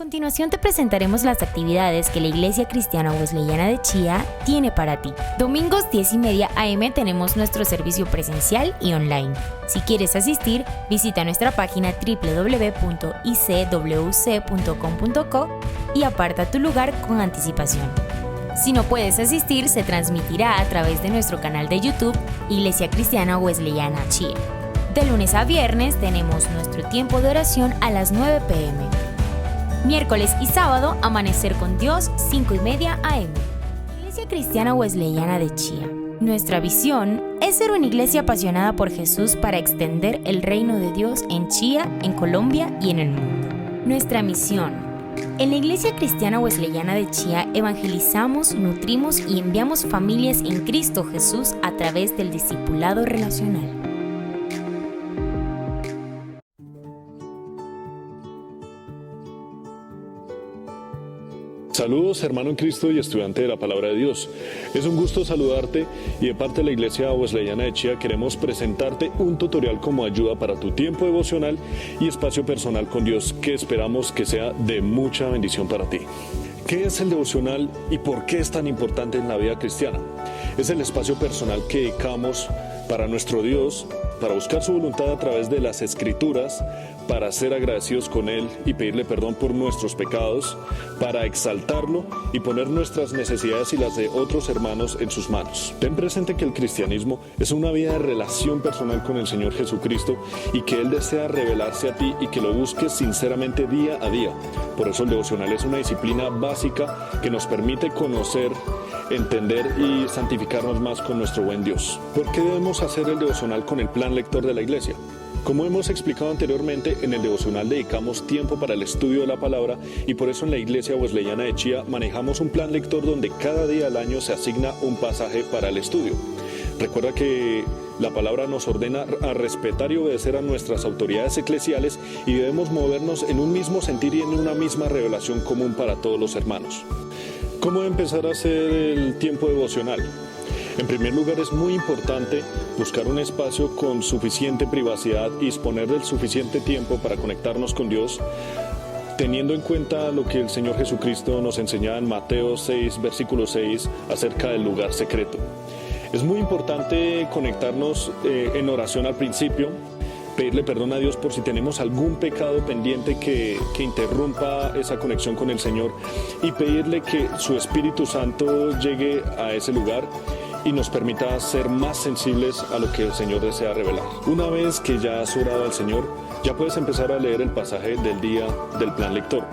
continuación te presentaremos las actividades que la Iglesia Cristiana Wesleyana de Chía tiene para ti. Domingos 10:30 a.m. tenemos nuestro servicio presencial y online. Si quieres asistir, visita nuestra página www.icwc.com.co y aparta tu lugar con anticipación. Si no puedes asistir, se transmitirá a través de nuestro canal de YouTube Iglesia Cristiana Wesleyana Chía. De lunes a viernes tenemos nuestro tiempo de oración a las 9 p.m. Miércoles y sábado, Amanecer con Dios, 5:30 a.m. Iglesia Cristiana Wesleyana de Chía. Nuestra visión es ser una iglesia apasionada por Jesús para extender el reino de Dios en Chía, en Colombia y en el mundo. Nuestra misión. En la Iglesia Cristiana Wesleyana de Chía evangelizamos, nutrimos y enviamos familias en Cristo Jesús a través del discipulado relacional. Saludos, hermano en Cristo y estudiante de la Palabra de Dios. Es un gusto saludarte y de parte de la Iglesia Wesleyana de Chía queremos presentarte un tutorial como ayuda para tu tiempo devocional y espacio personal con Dios que esperamos que sea de mucha bendición para ti. ¿Qué es el devocional y por qué es tan importante en la vida cristiana? Es el espacio personal que dedicamos para nuestro Dios, para buscar su voluntad a través de las Escrituras, para ser agradecidos con Él y pedirle perdón por nuestros pecados, para exaltarlo y poner nuestras necesidades y las de otros hermanos en sus manos. Ten presente que el cristianismo es una vida de relación personal con el Señor Jesucristo y que Él desea revelarse a ti y que lo busques sinceramente día a día. Por eso el devocional es una disciplina básica que nos permite conocer, entender y santificarnos más con nuestro buen Dios. ¿Por qué debemos hacer el devocional con el plan lector de la iglesia? Como hemos explicado anteriormente, en el devocional dedicamos tiempo para el estudio de la palabra y por eso en la Iglesia Wesleyana de Chía manejamos un plan lector donde cada día al año se asigna un pasaje para el estudio. Recuerda que la palabra nos ordena a respetar y obedecer a nuestras autoridades eclesiales y debemos movernos en un mismo sentir y en una misma revelación común para todos los hermanos. ¿Cómo empezar a hacer el tiempo devocional? En primer lugar, es muy importante buscar un espacio con suficiente privacidad y disponer del suficiente tiempo para conectarnos con Dios, teniendo en cuenta lo que el Señor Jesucristo nos enseñaba en Mateo 6, versículo 6, acerca del lugar secreto. Es muy importante conectarnos en oración al principio, pedirle perdón a Dios por si tenemos algún pecado pendiente que interrumpa esa conexión con el Señor y pedirle que su Espíritu Santo llegue a ese lugar y nos permita ser más sensibles a lo que el Señor desea revelar. Una vez que ya has orado al Señor, ya puedes empezar a leer el pasaje del día del plan lector.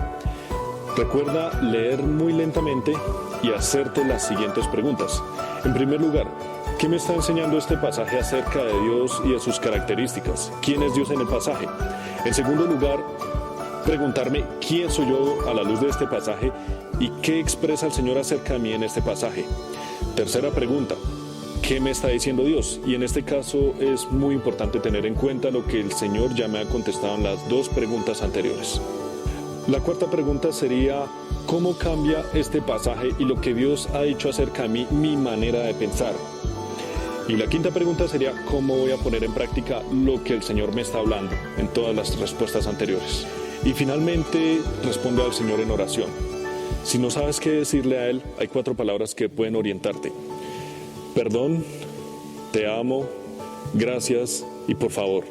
Recuerda leer muy lentamente y hacerte las siguientes preguntas. En primer lugar, ¿qué me está enseñando este pasaje acerca de Dios y de sus características? ¿Quién es Dios en el pasaje? En segundo lugar, preguntarme quién soy yo a la luz de este pasaje y qué expresa el Señor acerca de mí en este pasaje. Tercera pregunta, ¿qué me está diciendo Dios? Y en este caso es muy importante tener en cuenta lo que el Señor ya me ha contestado en las dos preguntas anteriores. La cuarta pregunta sería, ¿cómo cambia este pasaje y lo que Dios ha dicho acerca de mí, mi manera de pensar? Y la quinta pregunta sería, ¿cómo voy a poner en práctica lo que el Señor me está hablando en todas las respuestas anteriores? Y finalmente, responde al Señor en oración. Si no sabes qué decirle a Él, hay 4 palabras que pueden orientarte. Perdón, te amo, gracias y por favor.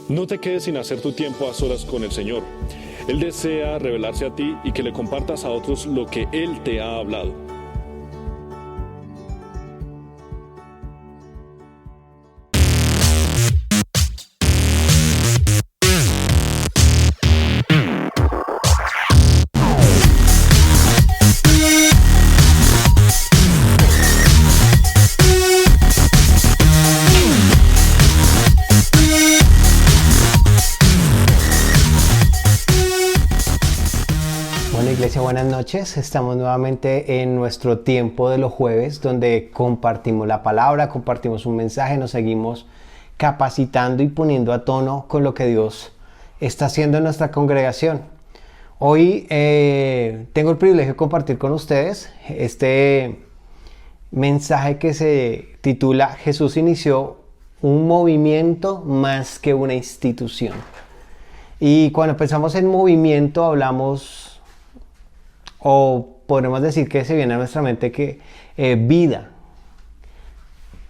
No te quedes sin hacer tu tiempo a solas con el Señor. Él desea revelarse a ti y que le compartas a otros lo que Él te ha hablado. Iglesia, buenas noches. Estamos nuevamente en nuestro tiempo de los jueves donde compartimos la palabra, compartimos un mensaje, nos seguimos capacitando y poniendo a tono con lo que Dios está haciendo en nuestra congregación. Hoy tengo el privilegio de compartir con ustedes este mensaje que se titula Jesús inició un movimiento más que una institución. Y cuando pensamos en movimiento hablamos, o podemos decir que se viene a nuestra mente que vida.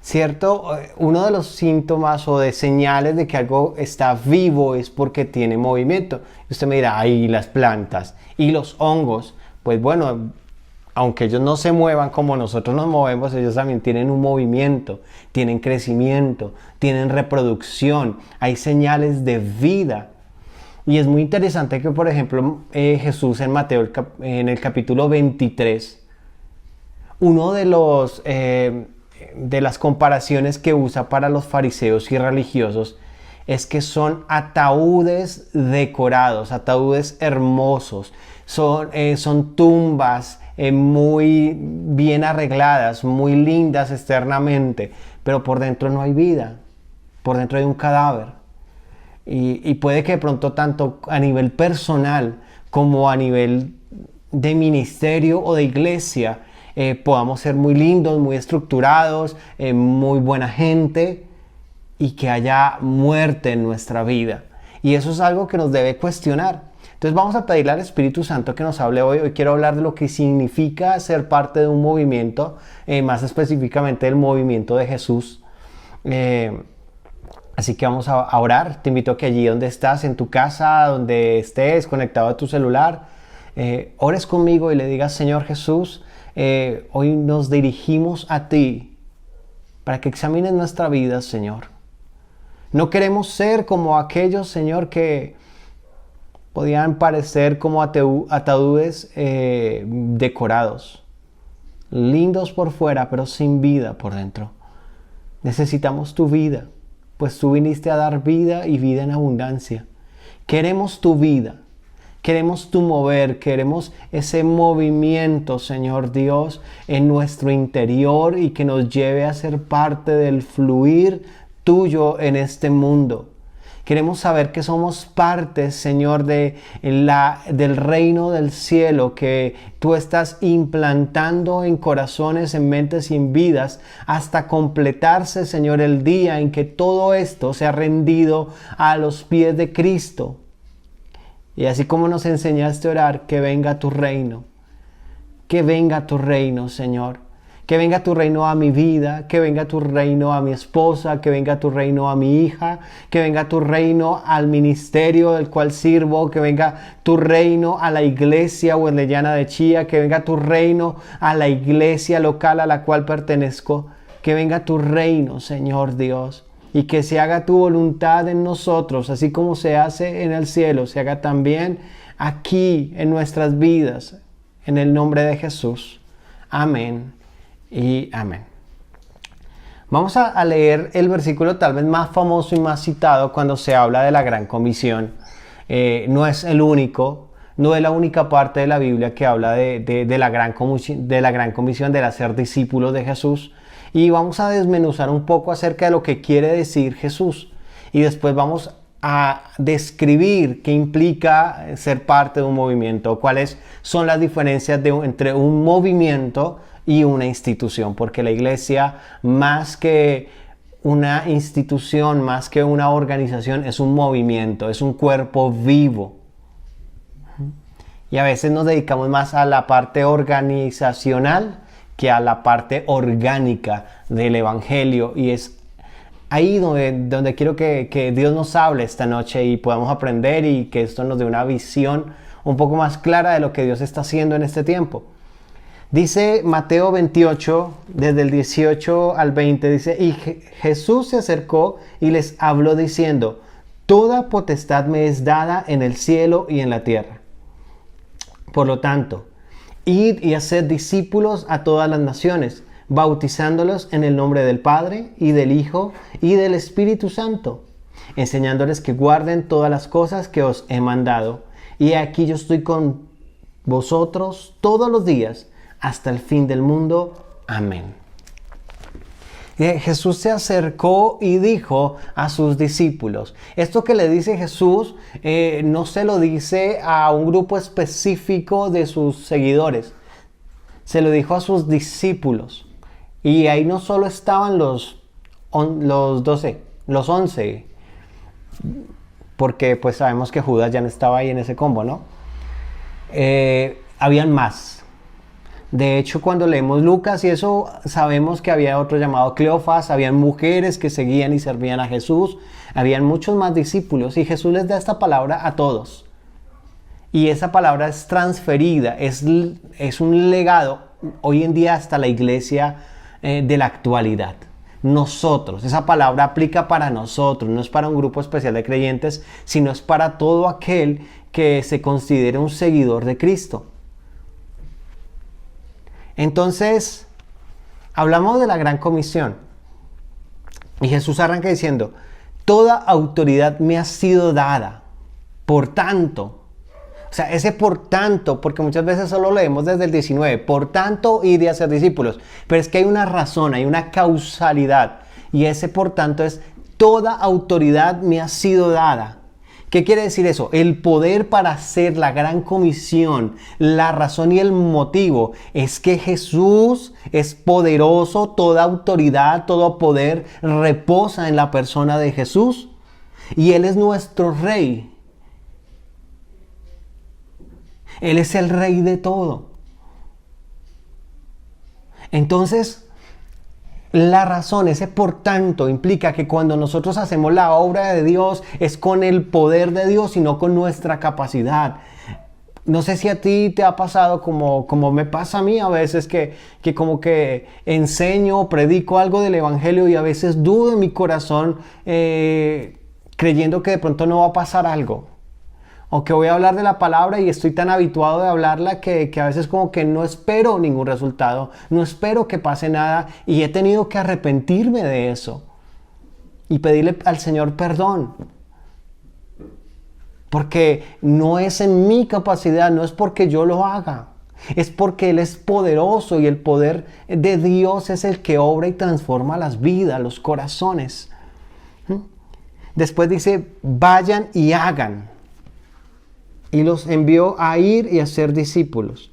¿Cierto? Uno de los síntomas o de señales de que algo está vivo es porque tiene movimiento. Y usted me dirá, ahí las plantas y los hongos. Pues bueno, aunque ellos no se muevan como nosotros nos movemos, ellos también tienen un movimiento, tienen crecimiento, tienen reproducción, hay señales de vida. Y es muy interesante que, por ejemplo, Jesús en Mateo, en el capítulo 23, uno de las comparaciones que usa para los fariseos y religiosos es que son ataúdes decorados, ataúdes hermosos, son tumbas muy bien arregladas, muy lindas externamente, pero por dentro no hay vida, por dentro hay un cadáver. Y puede que de pronto tanto a nivel personal como a nivel de ministerio o de iglesia podamos ser muy lindos, muy estructurados, muy buena gente, y que haya muerte en nuestra vida. Y eso es algo que nos debe cuestionar. Entonces vamos a pedirle al Espíritu Santo que nos hable hoy. Hoy quiero hablar de lo que significa ser parte de un movimiento, más específicamente del movimiento de Jesús. Así que vamos a orar. Te invito a que allí donde estás, en tu casa, donde estés, conectado a tu celular, ores conmigo y le digas: Señor Jesús, hoy nos dirigimos a ti para que examines nuestra vida, Señor. No queremos ser como aquellos, Señor, que podían parecer como ataúdes decorados, lindos por fuera, pero sin vida por dentro. Necesitamos tu vida, pues tú viniste a dar vida y vida en abundancia. Queremos tu vida. Queremos tu mover, queremos ese movimiento, Señor Dios, en nuestro interior, y que nos lleve a ser parte del fluir tuyo en este mundo. Queremos saber que somos parte, Señor, del reino del cielo, que tú estás implantando en corazones, en mentes y en vidas, hasta completarse, Señor, el día en que todo esto se ha rendido a los pies de Cristo. Y así como nos enseñaste a orar, que venga tu reino. Que venga tu reino, Señor. Que venga tu reino a mi vida, que venga tu reino a mi esposa, que venga tu reino a mi hija, que venga tu reino al ministerio del cual sirvo, que venga tu reino a la iglesia wesleyana de Chía, que venga tu reino a la iglesia local a la cual pertenezco. Que venga tu reino, Señor Dios. Y que se haga tu voluntad en nosotros, así como se hace en el cielo, se haga también aquí en nuestras vidas, en el nombre de Jesús. Amén y amén. Vamos a leer el versículo tal vez más famoso y más citado cuando se habla de la Gran Comisión. No es el único, no es la única parte de la Biblia que habla de la Gran Comisión, de ser discípulos de Jesús. Y vamos a desmenuzar un poco acerca de lo que quiere decir Jesús. Y después vamos a describir qué implica ser parte de un movimiento, cuáles son las diferencias entre un movimiento y una institución. Porque la iglesia, más que una institución, más que una organización, es un movimiento, es un cuerpo vivo. Y a veces nos dedicamos más a la parte organizacional que a la parte orgánica del Evangelio, y es ahí donde quiero que Dios nos hable esta noche y podamos aprender, y que esto nos dé una visión un poco más clara de lo que Dios está haciendo en este tiempo. Dice Mateo 28, desde el 18 al 20, dice: y Jesús se acercó y les habló diciendo: toda potestad me es dada en el cielo y en la tierra. Por lo tanto, id y haced discípulos a todas las naciones, bautizándolos en el nombre del Padre, y del Hijo, y del Espíritu Santo, enseñándoles que guarden todas las cosas que os he mandado. Y aquí yo estoy con vosotros todos los días, hasta el fin del mundo. Amén. Jesús se acercó y dijo a sus discípulos. Esto que le dice Jesús no se lo dice a un grupo específico de sus seguidores. Se lo dijo a sus discípulos. Y ahí no solo estaban los 12, los 11. porque pues sabemos que Judas ya no estaba ahí en ese combo, ¿no? Habían más. De hecho, cuando leemos Lucas y eso, sabemos que había otro llamado Cleofas, habían mujeres que seguían y servían a Jesús, habían muchos más discípulos y Jesús les da esta palabra a todos. Y esa palabra es transferida, es un legado hoy en día hasta la iglesia de la actualidad. Nosotros, esa palabra aplica para nosotros, no es para un grupo especial de creyentes, sino es para todo aquel que se considere un seguidor de Cristo. Entonces, hablamos de la gran comisión y Jesús arranca diciendo: toda autoridad me ha sido dada, por tanto. O sea, ese por tanto, porque muchas veces solo leemos desde el 19, por tanto, id y hacer discípulos. Pero es que hay una razón, hay una causalidad. Y ese por tanto es: toda autoridad me ha sido dada. ¿Qué quiere decir eso? El poder para hacer la gran comisión, la razón y el motivo es que Jesús es poderoso, toda autoridad, todo poder reposa en la persona de Jesús. Y Él es nuestro Rey. Él es el Rey de todo. Entonces, la razón, ese por tanto, implica que cuando nosotros hacemos la obra de Dios es con el poder de Dios y no con nuestra capacidad. No sé si a ti te ha pasado como me pasa a mí a veces que como que enseño, predico algo del Evangelio y a veces dudo en mi corazón creyendo que de pronto no va a pasar algo. O que voy a hablar de la palabra y estoy tan habituado de hablarla que a veces como que no espero ningún resultado, no espero que pase nada y he tenido que arrepentirme de eso y pedirle al Señor perdón. Porque no es en mi capacidad, no es porque yo lo haga, es porque Él es poderoso y el poder de Dios es el que obra y transforma las vidas, los corazones. Después dice: vayan y hagan. Y los envió a ir y a ser discípulos.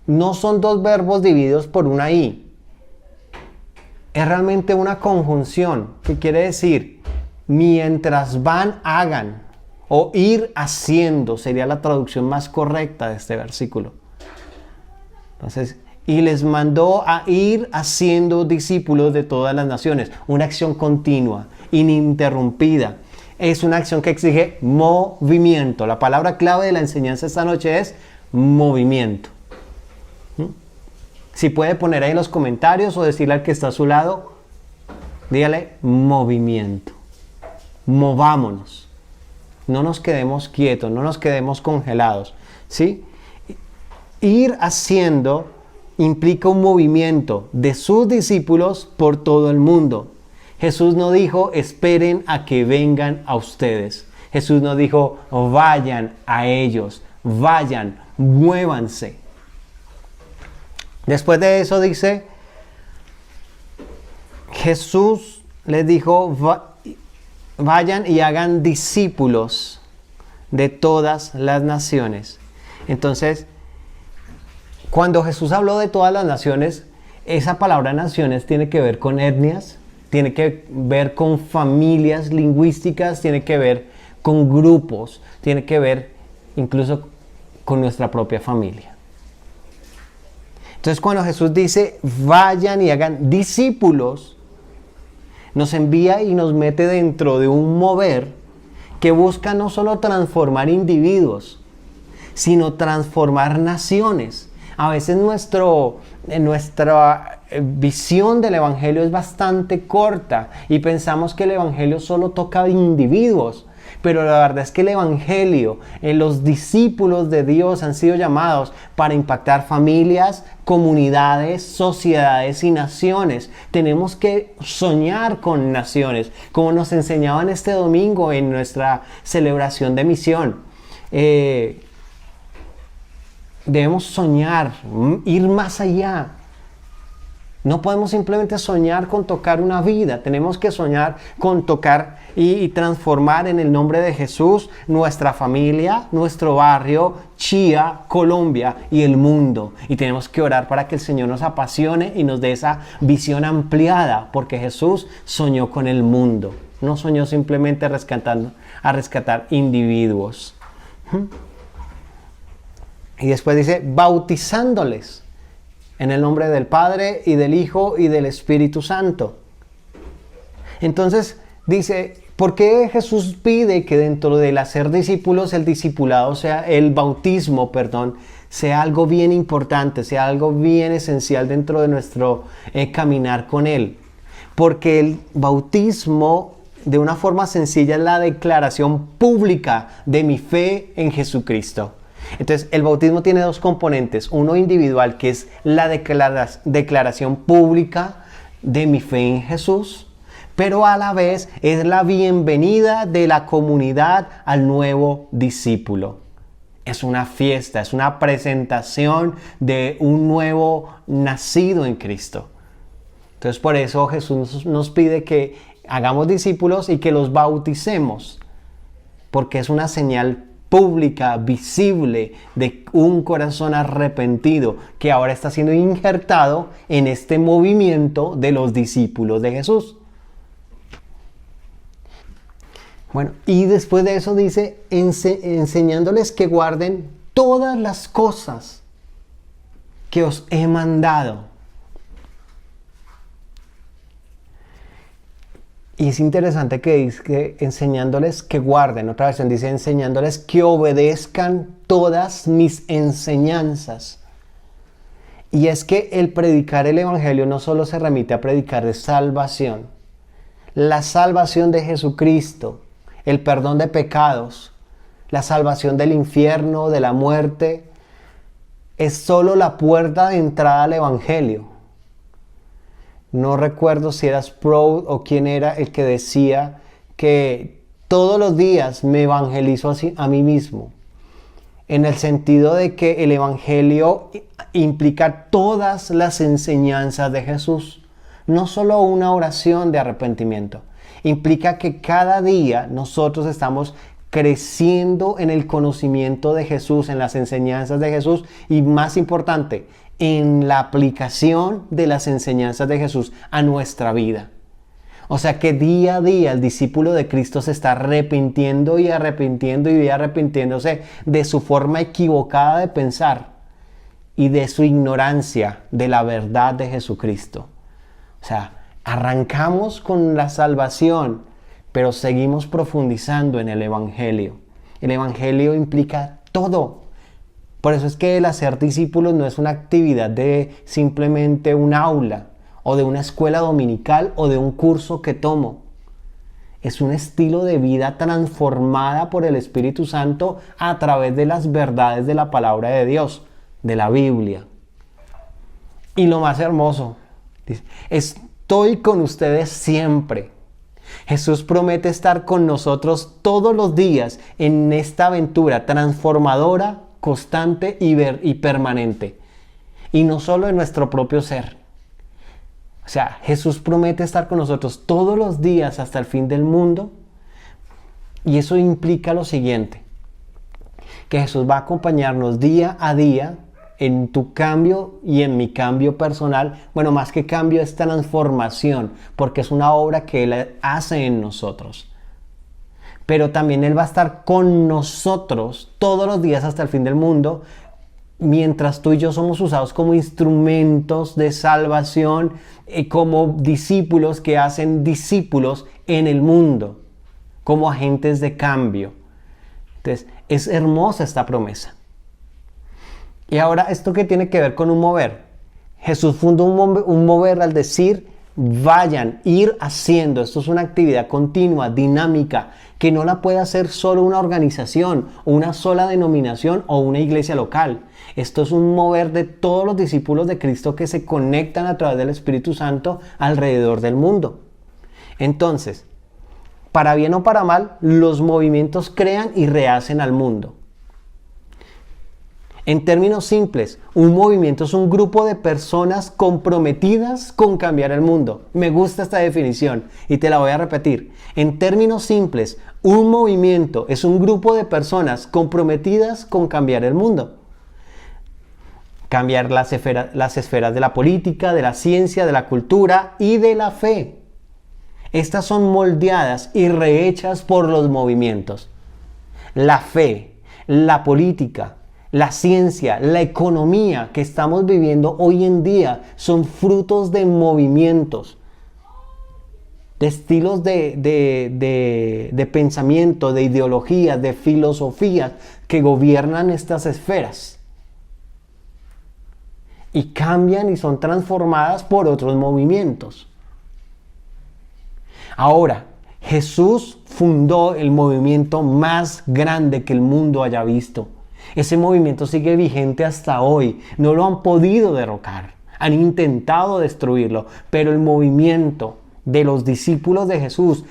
No son dos verbos divididos por una i. Es realmente una conjunción. ¿Qué quiere decir? Mientras van, hagan. O ir haciendo sería la traducción más correcta de este versículo. Entonces, y les mandó a ir haciendo discípulos de todas las naciones. Una acción continua, ininterrumpida. Es una acción que exige movimiento. La palabra clave de la enseñanza esta noche es movimiento. Si puede poner ahí en los comentarios o decirle al que está a su lado, dígale movimiento. Movámonos. No nos quedemos quietos, no nos quedemos congelados. ¿Sí? Ir haciendo implica un movimiento de sus discípulos por todo el mundo. Jesús no dijo: esperen a que vengan a ustedes. Jesús no dijo: vayan a ellos, vayan, muévanse. Después de eso dice, Jesús les dijo: vayan y hagan discípulos de todas las naciones. Entonces, cuando Jesús habló de todas las naciones, esa palabra naciones tiene que ver con etnias, tiene que ver con familias lingüísticas, tiene que ver con grupos, tiene que ver incluso con nuestra propia familia. Entonces, cuando Jesús dice vayan y hagan discípulos, nos envía y nos mete dentro de un mover que busca no solo transformar individuos, sino transformar naciones. A veces nuestra visión del Evangelio es bastante corta y pensamos que el Evangelio solo toca a individuos, pero la verdad es que el Evangelio, los discípulos de Dios han sido llamados para impactar familias, comunidades, sociedades y naciones. Tenemos que soñar con naciones, como nos enseñaban este domingo en nuestra celebración de misión. Debemos soñar, ir más allá. No podemos simplemente soñar con tocar una vida. Tenemos que soñar con tocar y transformar en el nombre de Jesús nuestra familia, nuestro barrio, Chía, Colombia y el mundo. Y tenemos que orar para que el Señor nos apasione y nos dé esa visión ampliada, porque Jesús soñó con el mundo. No soñó simplemente a rescatar individuos. Y después dice, bautizándoles en el nombre del Padre y del Hijo y del Espíritu Santo. Entonces dice, ¿por qué Jesús pide que dentro del hacer discípulos el discipulado el bautismo, sea algo bien importante, sea algo bien esencial dentro de nuestro caminar con Él? Porque el bautismo, de una forma sencilla, es la declaración pública de mi fe en Jesucristo. Entonces, el bautismo tiene dos componentes. Uno individual, que es la declaración pública de mi fe en Jesús, pero a la vez es la bienvenida de la comunidad al nuevo discípulo. Es una fiesta, es una presentación de un nuevo nacido en Cristo. Entonces, por eso Jesús nos pide que hagamos discípulos y que los bauticemos, porque es una señal pública, visible, de un corazón arrepentido que ahora está siendo injertado en este movimiento de los discípulos de Jesús. Bueno, y después de eso dice, enseñándoles que guarden todas las cosas que os he mandado. Y es interesante que dice que enseñándoles que guarden, otra versión dice enseñándoles que obedezcan todas mis enseñanzas. Y es que el predicar el Evangelio no solo se remite a predicar de salvación. La salvación de Jesucristo, el perdón de pecados, la salvación del infierno, de la muerte, es solo la puerta de entrada al Evangelio. No recuerdo si era Sproul o quién era el que decía que todos los días me evangelizo a mí mismo. En el sentido de que el Evangelio implica todas las enseñanzas de Jesús. No solo una oración de arrepentimiento. Implica que cada día nosotros estamos creciendo en el conocimiento de Jesús, en las enseñanzas de Jesús y, más importante, en la aplicación de las enseñanzas de Jesús a nuestra vida. O sea que día a día el discípulo de Cristo se está arrepintiendo y arrepintiéndose de su forma equivocada de pensar y de su ignorancia de la verdad de Jesucristo. O sea, arrancamos con la salvación, pero seguimos profundizando en el Evangelio. El Evangelio implica todo. Por eso es que el hacer discípulos no es una actividad de simplemente un aula o de una escuela dominical o de un curso que tomo. Es un estilo de vida transformada por el Espíritu Santo a través de las verdades de la palabra de Dios, de la Biblia. Y lo más hermoso, dice, estoy con ustedes siempre. Jesús promete estar con nosotros todos los días en esta aventura transformadora, constante y permanente. Y no solo en nuestro propio ser. O sea, Jesús promete estar con nosotros todos los días hasta el fin del mundo. Y eso implica lo siguiente. Que Jesús va a acompañarnos día a día en tu cambio y en mi cambio personal. Bueno, más que cambio es transformación, porque es una obra que Él hace en nosotros. Pero también Él va a estar con nosotros todos los días hasta el fin del mundo, mientras tú y yo somos usados como instrumentos de salvación, como discípulos que hacen discípulos en el mundo, como agentes de cambio. Entonces, es hermosa esta promesa. Y ahora, ¿esto qué tiene que ver con un mover? Jesús fundó un mover al decir, vayan, ir haciendo. Esto es una actividad continua, dinámica, que no la puede hacer solo una organización, una sola denominación o una iglesia local. Esto es un mover de todos los discípulos de Cristo que se conectan a través del Espíritu Santo alrededor del mundo. Entonces, para bien o para mal, los movimientos crean y rehacen al mundo. En términos simples, un movimiento es un grupo de personas comprometidas con cambiar el mundo. Me gusta esta definición y te la voy a repetir. En términos simples, un movimiento es un grupo de personas comprometidas con cambiar el mundo. Cambiar las esferas de la política, de la ciencia, de la cultura y de la fe. Estas son moldeadas y rehechas por los movimientos. La fe, la política, la ciencia, la economía que estamos viviendo hoy en día son frutos de movimientos, de estilos de pensamiento, de ideologías, de filosofías que gobiernan estas esferas. Y cambian y son transformadas por otros movimientos. Ahora, Jesús fundó el movimiento más grande que el mundo haya visto. Ese movimiento sigue vigente hasta hoy. No lo han podido derrocar. Han intentado destruirlo. Pero el movimiento de los discípulos de Jesús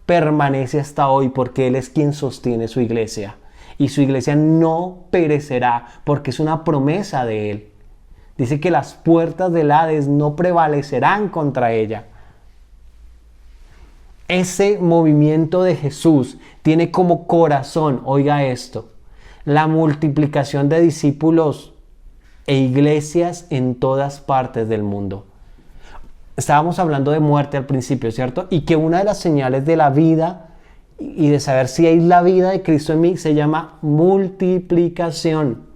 permanece hasta hoy porque Él es quien sostiene su iglesia. Y su iglesia no perecerá porque es una promesa de Él. Dice que las puertas del Hades no prevalecerán contra ella. Ese movimiento de Jesús tiene como corazón, oiga esto, la multiplicación de discípulos e iglesias en todas partes del mundo. Estábamos hablando de muerte al principio, ¿cierto? Y que una de las señales de la vida y de saber si hay la vida de Cristo en mí se llama multiplicación.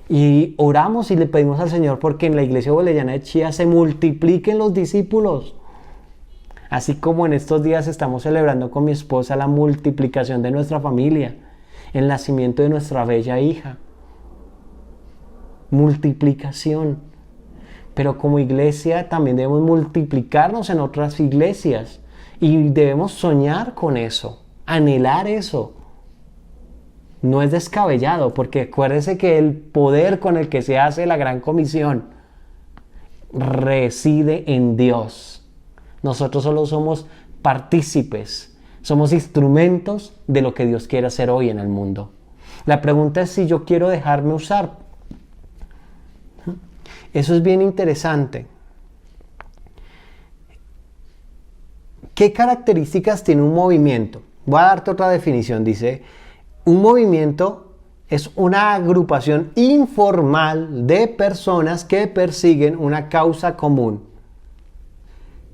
Y oramos y le pedimos al Señor porque en la iglesia boleyana de Chía se multipliquen los discípulos. Así como en estos días estamos celebrando con mi esposa la multiplicación de nuestra familia, el nacimiento de nuestra bella hija. Multiplicación. Pero como iglesia también debemos multiplicarnos en otras iglesias y debemos soñar con eso, anhelar eso. No es descabellado, porque acuérdese que el poder con el que se hace la gran comisión reside en Dios. Nosotros solo somos partícipes, somos instrumentos de lo que Dios quiere hacer hoy en el mundo. La pregunta es si yo quiero dejarme usar. Eso es bien interesante. ¿Qué características tiene un movimiento? Voy a darte otra definición. Dice, un movimiento es una agrupación informal de personas que persiguen una causa común.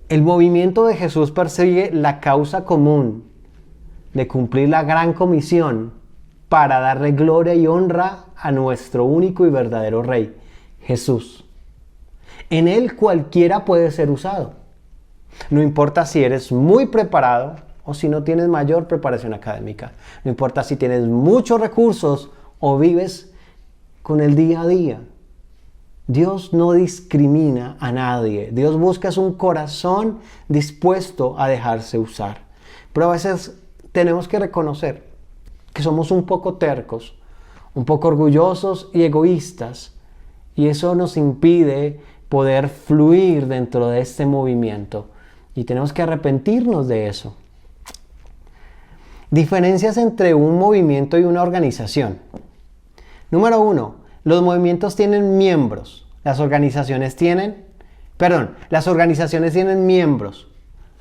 El movimiento de Jesús persigue la causa común de cumplir la gran comisión para darle gloria y honra a nuestro único y verdadero Rey, Jesús. En Él cualquiera puede ser usado. No importa si eres muy preparado o si no tienes mayor preparación académica. No importa si tienes muchos recursos o vives con el día a día. Dios no discrimina a nadie. Dios busca un corazón dispuesto a dejarse usar. Pero a veces tenemos que reconocer que somos un poco tercos, un poco orgullosos y egoístas. Y eso nos impide poder fluir dentro de este movimiento. Y tenemos que arrepentirnos de eso. Diferencias entre un movimiento y una organización. Número 1. Los movimientos tienen miembros. Las organizaciones tienen miembros.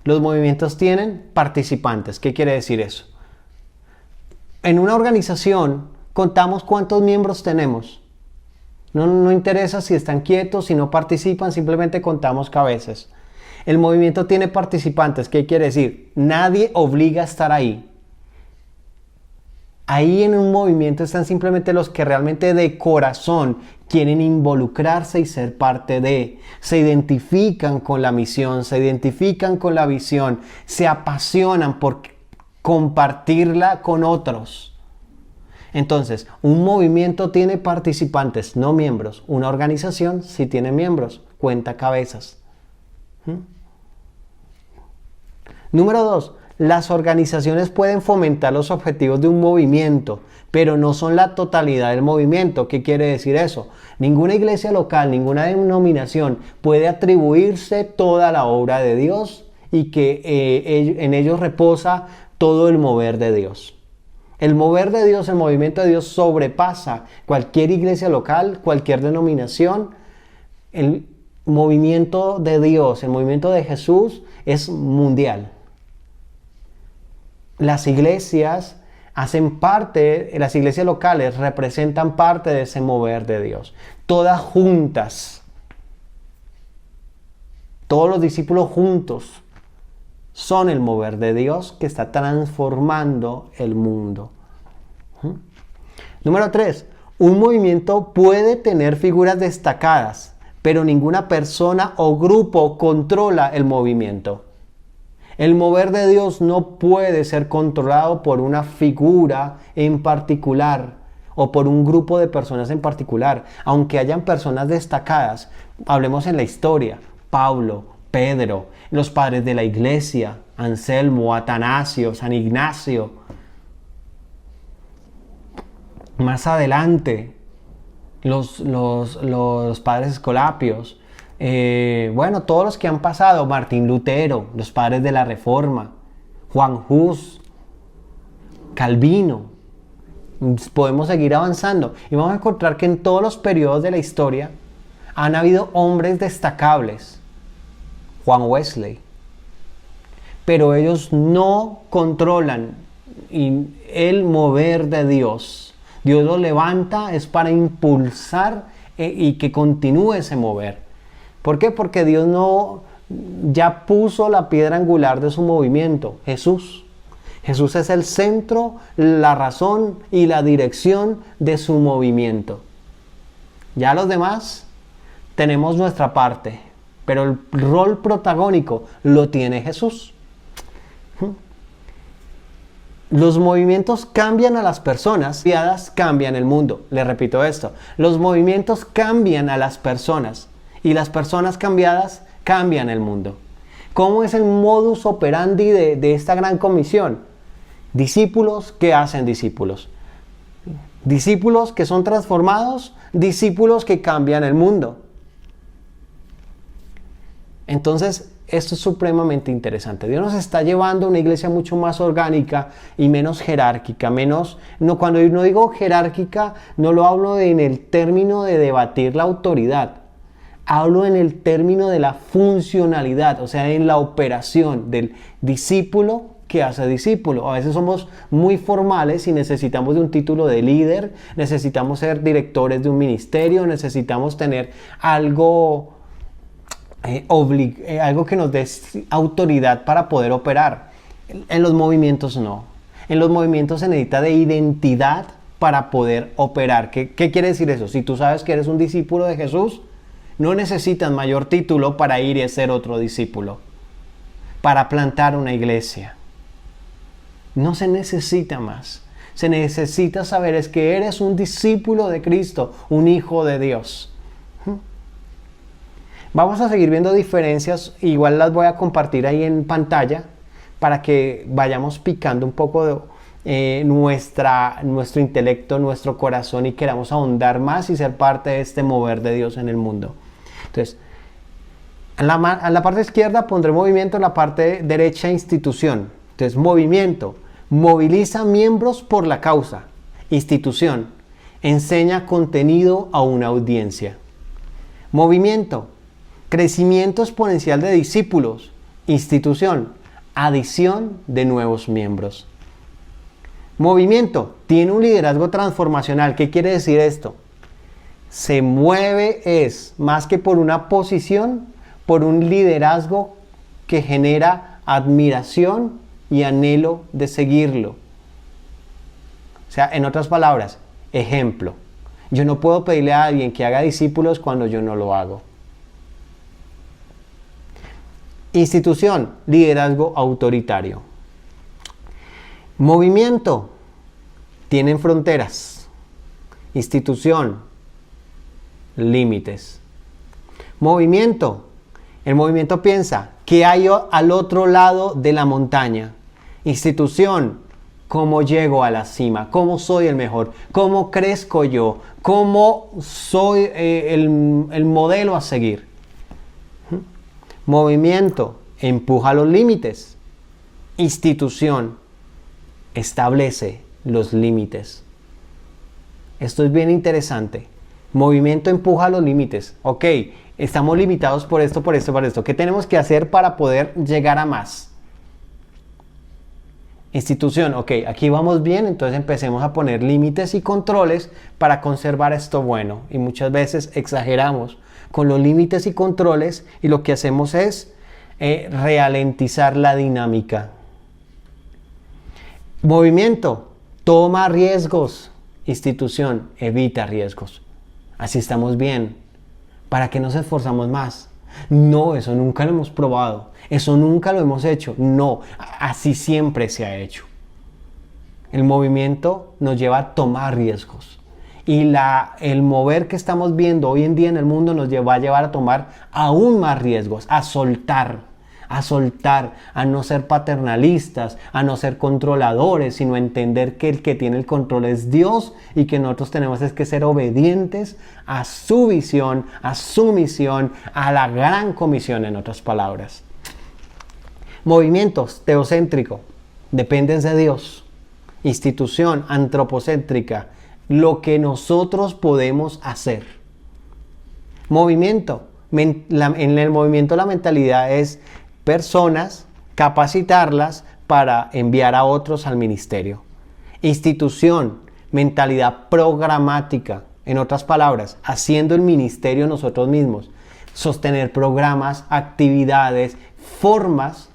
Los movimientos tienen participantes. ¿Qué quiere decir eso? En una organización contamos cuántos miembros tenemos. No interesa si están quietos, si no participan, simplemente contamos cabezas. El movimiento tiene participantes. ¿Qué quiere decir? Nadie obliga a estar ahí. Ahí en un movimiento están simplemente los que realmente de corazón quieren involucrarse y ser parte de. Se identifican con la misión, se identifican con la visión, se apasionan por compartirla con otros. Entonces, un movimiento tiene participantes, no miembros. Una organización sí tiene miembros, cuenta cabezas. Número 2. Las organizaciones pueden fomentar los objetivos de un movimiento, pero no son la totalidad del movimiento. ¿Qué quiere decir eso? Ninguna iglesia local, ninguna denominación puede atribuirse toda la obra de Dios y que en ellos reposa todo el mover de Dios. El mover de Dios, el movimiento de Dios sobrepasa cualquier iglesia local, cualquier denominación. El movimiento de Dios, el movimiento de Jesús es mundial. Las iglesias hacen parte, las iglesias locales representan parte de ese mover de Dios. Todas juntas, todos los discípulos juntos, son el mover de Dios que está transformando el mundo. Número 3. Un movimiento puede tener figuras destacadas, pero ninguna persona o grupo controla el movimiento. El mover de Dios no puede ser controlado por una figura en particular o por un grupo de personas en particular, aunque hayan personas destacadas. Hablemos en la historia: Pablo, Pedro, los padres de la iglesia, Anselmo, Atanasio, San Ignacio. Más adelante, los padres escolapios. Todos los que han pasado: Martín Lutero, los padres de la Reforma, Juan Hus, Calvino. Podemos seguir avanzando y vamos a encontrar que en todos los periodos de la historia han habido hombres destacables. Juan Wesley. Pero ellos no controlan el mover de Dios. Dios lo levanta es para impulsar y que continúe ese mover. ¿Por qué? Porque Dios ya puso la piedra angular de su movimiento: Jesús. Jesús es el centro, la razón y la dirección de su movimiento. Ya los demás tenemos nuestra parte, pero el rol protagónico lo tiene Jesús. Los movimientos cambian a las personas, cambiadas cambian el mundo. Le repito esto: los movimientos cambian a las personas y las personas cambiadas cambian el mundo. ¿Cómo es el modus operandi de esta gran comisión? Discípulos que hacen discípulos. Discípulos que son transformados, discípulos que cambian el mundo. Entonces, esto es supremamente interesante. Dios nos está llevando a una iglesia mucho más orgánica y menos jerárquica. Cuando no digo jerárquica, no lo hablo en el término de debatir la autoridad. Hablo en el término de la funcionalidad, o sea, en la operación del discípulo que hace discípulo. A veces somos muy formales y necesitamos de un título de líder, necesitamos ser directores de un ministerio, necesitamos tener algo que nos dé autoridad para poder operar. En los movimientos no. En los movimientos se necesita de identidad para poder operar. ¿Qué quiere decir eso? Si tú sabes que eres un discípulo de Jesús, no necesitas mayor título para ir y ser otro discípulo, para plantar una iglesia. No se necesita más. Se necesita saber es que eres un discípulo de Cristo, un hijo de Dios. Vamos a seguir viendo diferencias, igual las voy a compartir ahí en pantalla para que vayamos picando un poco de nuestro intelecto, nuestro corazón y queramos ahondar más y ser parte de este mover de Dios en el mundo. Entonces, en la parte izquierda pondré movimiento, en la parte derecha institución. Entonces, movimiento: moviliza miembros por la causa. Institución: enseña contenido a una audiencia. Movimiento: crecimiento exponencial de discípulos. Institución: adición de nuevos miembros. Movimiento: tiene un liderazgo transformacional. ¿Qué quiere decir esto? Se mueve más que por una posición, por un liderazgo que genera admiración y anhelo de seguirlo. O sea, en otras palabras, ejemplo. Yo no puedo pedirle a alguien que haga discípulos cuando yo no lo hago. Institución: liderazgo autoritario. Movimiento: tienen fronteras. Institución: límites. Movimiento: el movimiento piensa: ¿qué hay al otro lado de la montaña? Institución: ¿cómo llego a la cima? ¿Cómo soy el mejor? ¿Cómo crezco yo? ¿Cómo soy el modelo a seguir? Movimiento: empuja los límites. Institución: establece los límites. Esto es bien interesante. Movimiento empuja los límites. Ok, estamos limitados por esto, por esto, por esto. ¿Qué tenemos que hacer para poder llegar a más? Institución: ok, aquí vamos bien, entonces empecemos a poner límites y controles para conservar esto bueno. Y muchas veces exageramos con los límites y controles y lo que hacemos es ralentizar la dinámica. Movimiento, toma riesgos. Institución, evita riesgos. Así estamos bien. ¿Para qué nos esforzamos más? No, eso nunca lo hemos probado. Eso nunca lo hemos hecho. No, así siempre se ha hecho. El movimiento nos lleva a tomar riesgos. Y el mover que estamos viendo hoy en día en el mundo nos va a llevar a tomar aún más riesgos, a soltar, a no ser paternalistas, a no ser controladores, sino entender que el que tiene el control es Dios y que nosotros tenemos que ser obedientes a su visión, a su misión, a la gran comisión, en otras palabras. Movimientos, teocéntrico, dependes de Dios. Institución, antropocéntrica, lo que nosotros podemos hacer. Movimiento, en el movimiento la mentalidad es personas, capacitarlas para enviar a otros al ministerio. Institución, mentalidad programática, en otras palabras, haciendo el ministerio nosotros mismos, sostener programas, actividades, formas,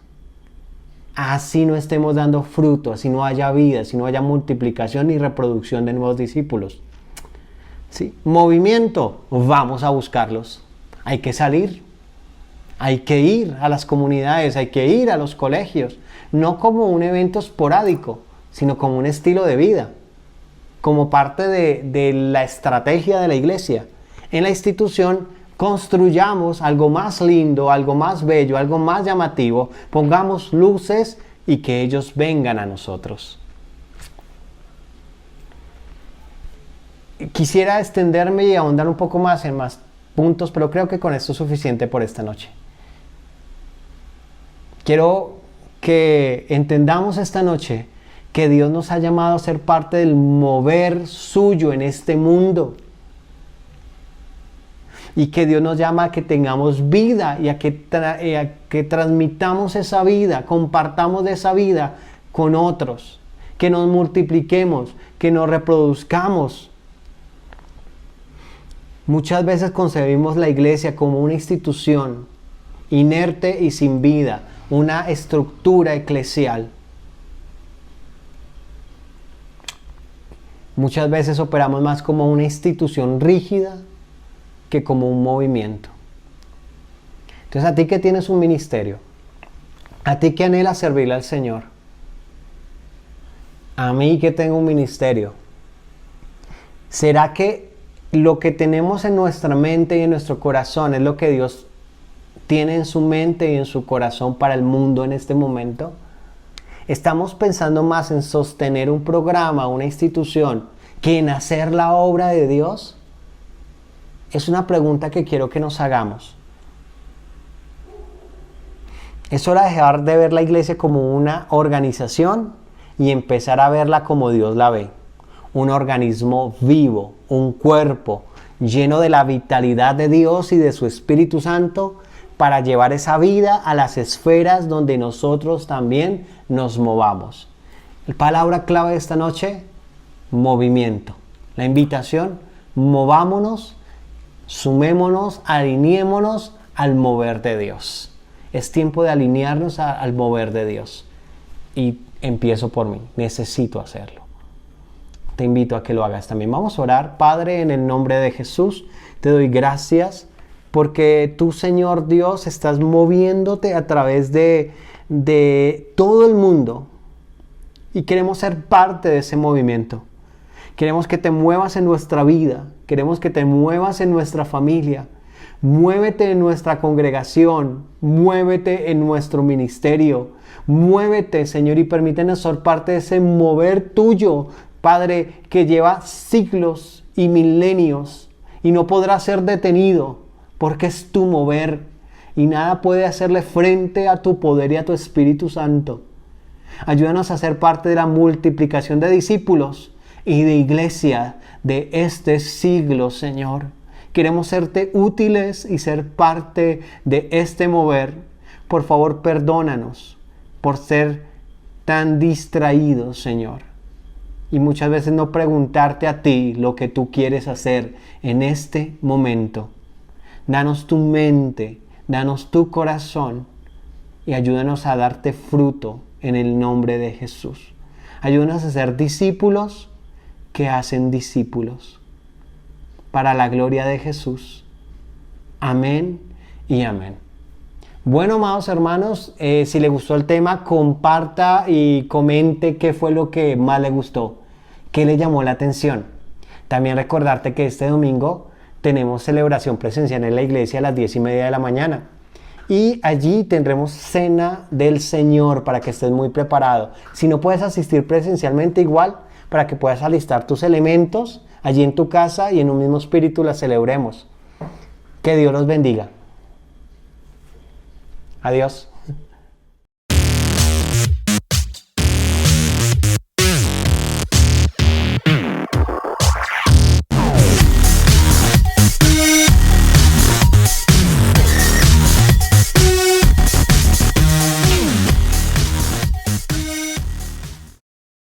así no estemos dando fruto, así no haya vida, así no haya multiplicación ni reproducción de nuevos discípulos. ¿Sí? Movimiento, vamos a buscarlos. Hay que salir, hay que ir a las comunidades, hay que ir a los colegios, no como un evento esporádico, sino como un estilo de vida, como parte de la estrategia de la iglesia. En la institución, construyamos algo más lindo, algo más bello, algo más llamativo, pongamos luces y que ellos vengan a nosotros. Quisiera extenderme y ahondar un poco más en más puntos, pero creo que con esto es suficiente por esta noche. Quiero que entendamos esta noche que Dios nos ha llamado a ser parte del mover suyo en este mundo. Y que Dios nos llama a que tengamos vida y a que transmitamos esa vida, compartamos de esa vida con otros, que nos multipliquemos, que nos reproduzcamos. Muchas veces concebimos la iglesia como una institución inerte y sin vida, una estructura eclesial. Muchas veces operamos más como una institución rígida que como un movimiento. Entonces, a ti que tienes un ministerio, a ti que anhelas servirle al Señor, a mí que tengo un ministerio, ¿será que lo que tenemos en nuestra mente y en nuestro corazón es lo que Dios tiene en su mente y en su corazón para el mundo en este momento? ¿Estamos pensando más en sostener un programa, una institución, que en hacer la obra de Dios? Es una pregunta que quiero que nos hagamos. Es hora de dejar de ver la iglesia como una organización y empezar a verla como Dios la ve. Un organismo vivo, un cuerpo lleno de la vitalidad de Dios y de su Espíritu Santo para llevar esa vida a las esferas donde nosotros también nos movamos. La palabra clave de esta noche, movimiento. La invitación, movámonos, sumémonos, alineémonos al mover de Dios. Es tiempo de alinearnos al mover de Dios. Y empiezo por mí, necesito hacerlo. Te invito a que lo hagas también. Vamos a orar. Padre, en el nombre de Jesús, te doy gracias porque tú, Señor Dios, estás moviéndote a través de todo el mundo y queremos ser parte de ese movimiento. Queremos que te muevas en nuestra vida, queremos que te muevas en nuestra familia. Muévete en nuestra congregación, muévete en nuestro ministerio, muévete, Señor, y permítenos ser parte de ese mover tuyo, Padre, que lleva siglos y milenios y no podrá ser detenido porque es tu mover y nada puede hacerle frente a tu poder y a tu Espíritu Santo. Ayúdanos a ser parte de la multiplicación de discípulos y de iglesia de este siglo, Señor. Queremos serte útiles y ser parte de este mover. Por favor, perdónanos por ser tan distraídos, Señor. Y muchas veces no preguntarte a ti lo que tú quieres hacer en este momento. Danos tu mente, danos tu corazón y ayúdanos a darte fruto en el nombre de Jesús. Ayúdanos a ser discípulos que hacen discípulos para la gloria de Jesús. Amén y amén. Bueno, amados hermanos, si le gustó el tema, comparta y comente qué fue lo que más le gustó, qué le llamó la atención. También recordarte que este domingo tenemos celebración presencial en la iglesia a las 10:30 de la mañana. Y allí tendremos cena del Señor para que estés muy preparado. Si no puedes asistir presencialmente, igual, para que puedas alistar tus elementos allí en tu casa y en un mismo espíritu la celebremos. Que Dios los bendiga. Adiós.